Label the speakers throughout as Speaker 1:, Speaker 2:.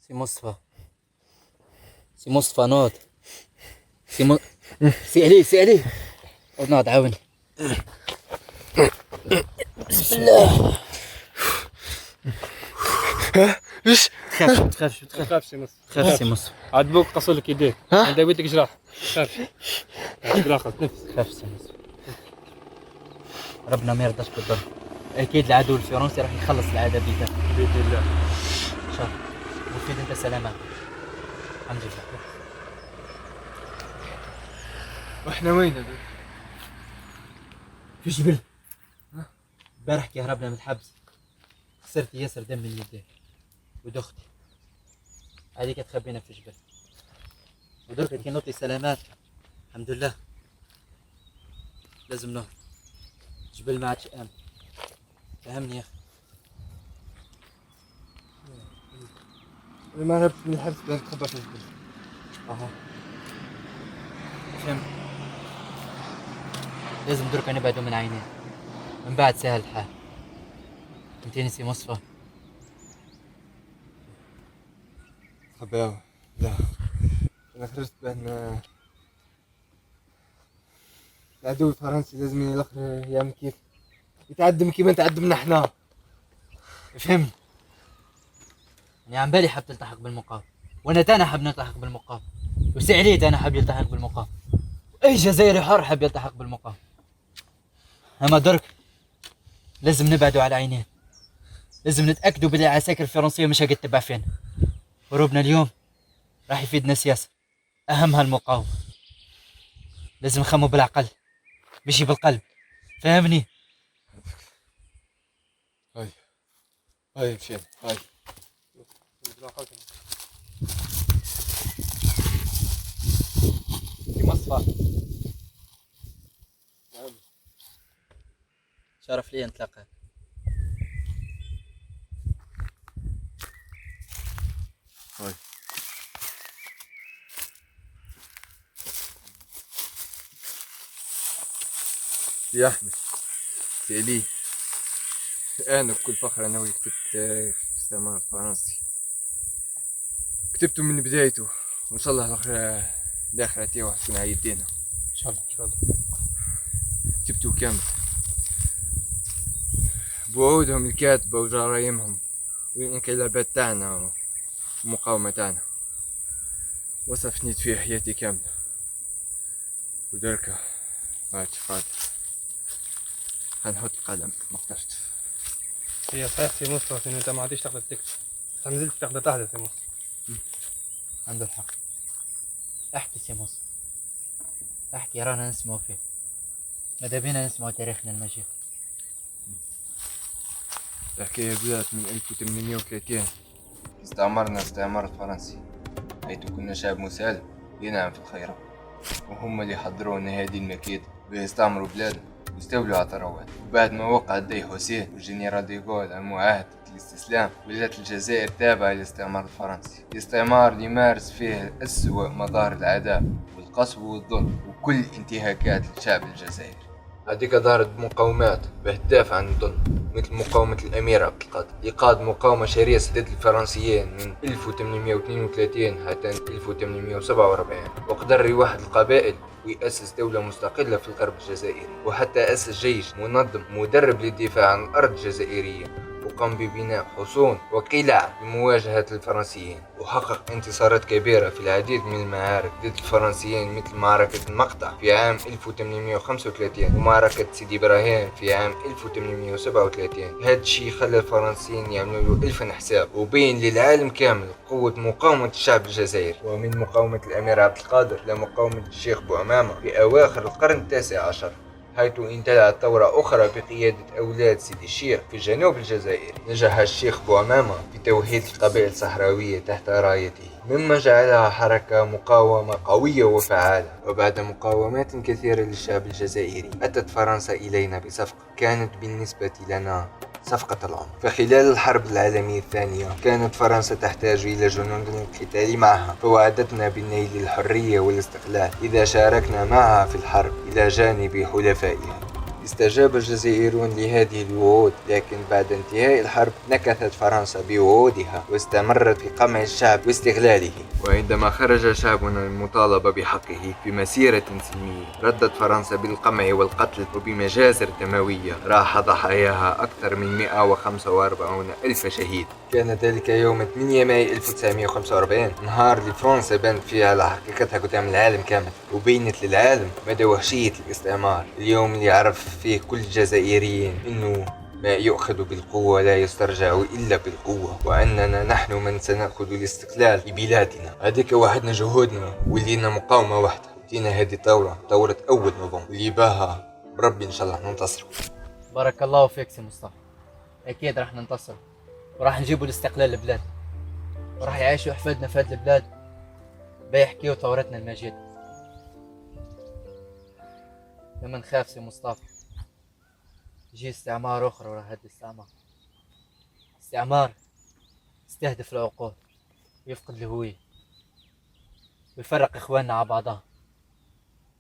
Speaker 1: سي مصطفى. سي مصطفى نوض. سي علي نوض عاوني. بسم الله.
Speaker 2: ايش؟
Speaker 1: تخافش
Speaker 3: سي مصطفى.
Speaker 1: تخافش سي مصطفى.
Speaker 3: عاد بوك قصوا لك يديك.
Speaker 2: ها؟
Speaker 3: انت بيتك جراح. تخافش. بالاخر تنفس.
Speaker 1: تخافش سي مصطفى. ربنا ما يرضاش بالضر. اكيد العدو الفرنسي راح يخلص العاده بيتها
Speaker 3: باذن الله.
Speaker 1: ان شاء الله. مفيد انت سلامات. الحمد لله.
Speaker 2: واحنا وين هذول؟
Speaker 1: في جبل. امبارح كهربنا من الحبس، خسرت ياسر دم من يديه ودختي، هذيك تخبينا في جبل، ودرك كي نوطي سلامات الحمد لله. لازم نهرب، جبل ما عادش امن، فهمني يا اخي.
Speaker 2: ما هربت من الحبس بدنا نتخبى في الجبل.
Speaker 1: اها فهمت. لازم درك نبعدوا من عينيه، من بعد سهل الحال. فهمتيني سي مصطفى؟
Speaker 2: تخبى لا، انا خرجت بان العدو الفرنسي لازم الاخر يعمل كيف يتعدم كيما نتعدمنا احنا.
Speaker 1: فهمني. يعني عن بالي حاب تلتحق بالمقاومة، وانا تانا حاب نلتحق بالمقاومة، وسعليت انا حاب يلتحق بالمقاومة، اي جزائري حر حاب يلتحق بالمقاومة. اما درك لازم نبعدوا على عينين، لازم نتاكدوا بلي العساكر الفرنسيه مش قد تبع فينا. هروبنا اليوم راح يفيدنا سياسه، اهمها المقاومه. لازم نخمو بالعقل ماشي بالقلب، فهمني؟
Speaker 2: هاي مشينا هاي.
Speaker 1: في مصفى. شرف لي نتلاقى.
Speaker 2: هاي يا احمد، سي علي، انا بكل فخر انا وياك كتبت تاريخ الاستعمار الفرنسي، كتبته من بدايته، وان شاء الله الاخر تاعو حتكون على يدينا
Speaker 3: ان شاء الله ان شاء الله.
Speaker 2: كتبته كامل بوعودهم الكاتبة وجرايمهم والانقلابات تاعنا والمقاومة تاعنا، وصف نيت فيه حياتي كاملة ودركة ما عادش قادر، حنحط القلم ما قدرت.
Speaker 3: هي صحيح سي مصطفى انه انت ما عادش تقدر تكتب، انت نزلت تقدر تحدث يا مصطفى.
Speaker 1: عنده الحق. احكي سي مصطفى، احكي رانا نسمعوا فيه، ماذا بينا نسمعوا تاريخنا المجيد.
Speaker 2: الحكاية بدأت من 1830 استعمرنا استعمار الفرنسي، حيث كنا شعب مسالم ينعم في الخيرات، وهم اللي حضرونا هذه المكيدة بيستعمروا بلادنا ويستولوا على ثروات. وبعد ما وقع الدي حسين والجنرال ديغول على معاهدة الاستسلام، ولات الجزائر تابعة للاستعمار الفرنسي، الاستعمار اللي مارس فيه أسوأ مظاهر العداء والقسو والظلم وكل انتهاكات الشعب الجزائري. هذيك ظهرت بمقاومات باش تدافع عن الظلم، مثل مقاومة الأمير عبد القادر اللي قاد مقاومة شرسة ضد الفرنسيين من 1832 حتى 1847، وقدر يوحد القبائل ويأسس دولة مستقلة في الغرب الجزائري، وحتى أسس جيش منظم مدرب للدفاع عن الأرض الجزائرية، وقام ببناء حصون وقلاع لمواجهة الفرنسيين، وحقق انتصارات كبيرة في العديد من المعارك ضد الفرنسيين، مثل معركة المقطع في عام 1835 ومعركة سيدي إبراهيم في عام 1837. هذا الشيء خلى الفرنسيين يعملوا له ألف حساب، وبين للعالم كامل قوة مقاومة الشعب الجزائري، ومن مقاومة الأمير عبد القادر لمقاومة الشيخ بوعمامة في أواخر القرن التاسع عشر، حيث اندلعت ثورة أخرى بقيادة أولاد سيدي الشيخ في جنوب الجزائر. نجح الشيخ بوعمامة في توحيد القبائل الصحراوية تحت رايته، مما جعلها حركة مقاومة قوية وفعالة. وبعد مقاومات كثيرة للشعب الجزائري، أتت فرنسا إلينا بصفقة كانت بالنسبة لنا صفقة العمر. فخلال الحرب العالمية الثانية كانت فرنسا تحتاج إلى جنود للقتال معها، فوعدتنا بالنيل الحرية والاستقلال إذا شاركنا معها في الحرب إلى جانب حلفائها. استجاب الجزائريون لهذه الوعود، لكن بعد انتهاء الحرب نكثت فرنسا بوعودها واستمرت في قمع الشعب واستغلاله. وعندما خرج شعبنا للمطالبة بحقه في مسيرة سلمية، ردت فرنسا بالقمع والقتل وبمجازر دموية راح ضحاياها أكثر من 145 ألف شهيد. كان ذلك يوم 8 ماي 1945، نهار اللي فرنسا بانت فيه على حقيقتها قدام العالم كامل، وبينت للعالم مدى وحشية الاستعمار. اليوم اللي عرف فيه كل الجزائريين إنه ما يؤخذ بالقوة لا يسترجع إلا بالقوة، وأننا نحن من سنأخذ الاستقلال لبلادنا. هذيك وحدنا جهودنا ولينا مقاومة واحدة، ودينا هذه ثورة أول نوفمبر اللي باها بربي إن شاء الله ننتصر.
Speaker 1: بارك الله فيك سي مصطفى، اكيد راح ننتصر وراح نجيبوا الاستقلال للبلاد، وراح يعيشوا احفادنا في هذه البلاد بيحكيوا ثورتنا المجيدة. لما نخاف سي مصطفى يجي استعمار اخر ورا هذا استعمار يستهدف العقول ويفقد الهوية ويفرق اخواننا على بعضها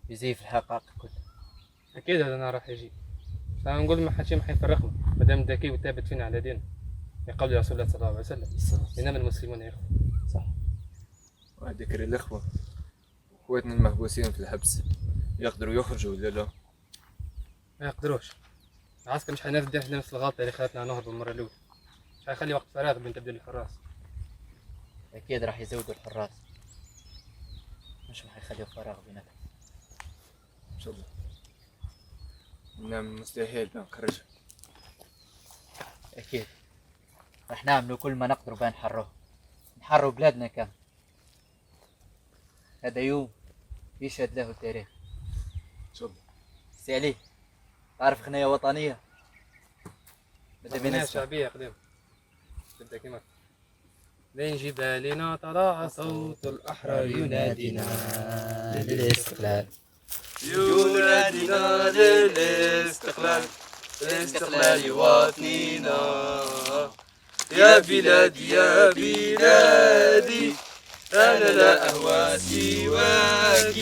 Speaker 1: يزيف الحقائق كلها.
Speaker 3: اكيد هذا النهار راح يجي، فنقول ما حد شي ما حيفرقنا مادام ذكي وثابت فينا على دينه يقول رسول الله صلى الله عليه وسلم انما المسلمون يا اخوه.
Speaker 1: صح.
Speaker 2: وذكر الإخوة اخواتنا المحبوسين في الحبس يقدروا يخرجوا ولا لا؟
Speaker 3: ما يقدروش، العسكر مش حينفذ نفس الغلطه اللي خلتنا نهرب المره الاولى، مش حيخلي وقت فراغ بين تبديل الحراس.
Speaker 1: اكيد راح يزودوا الحراس، مش راح يخليوا فراغ بيناتهم.
Speaker 2: إن شاء الله. نعم مستحيل نخرجها.
Speaker 1: اكيد راح نعملوا كل ما نقدر بين نحرروا بلادنا كامل. هذا يوم يشهد له التاريخ.
Speaker 2: إن شاء الله.
Speaker 1: سي علي، تعرف غنية وطنية؟
Speaker 3: غنية شعبية قديم تبدأ كيما بين جبالنا تراعى صوت الأحرار ينادينا
Speaker 1: للاستقلال،
Speaker 2: ينادينا للاستقلال، الاستقلال وطننا يا بلادي يا بلادي، أنا لا أهوى سواك.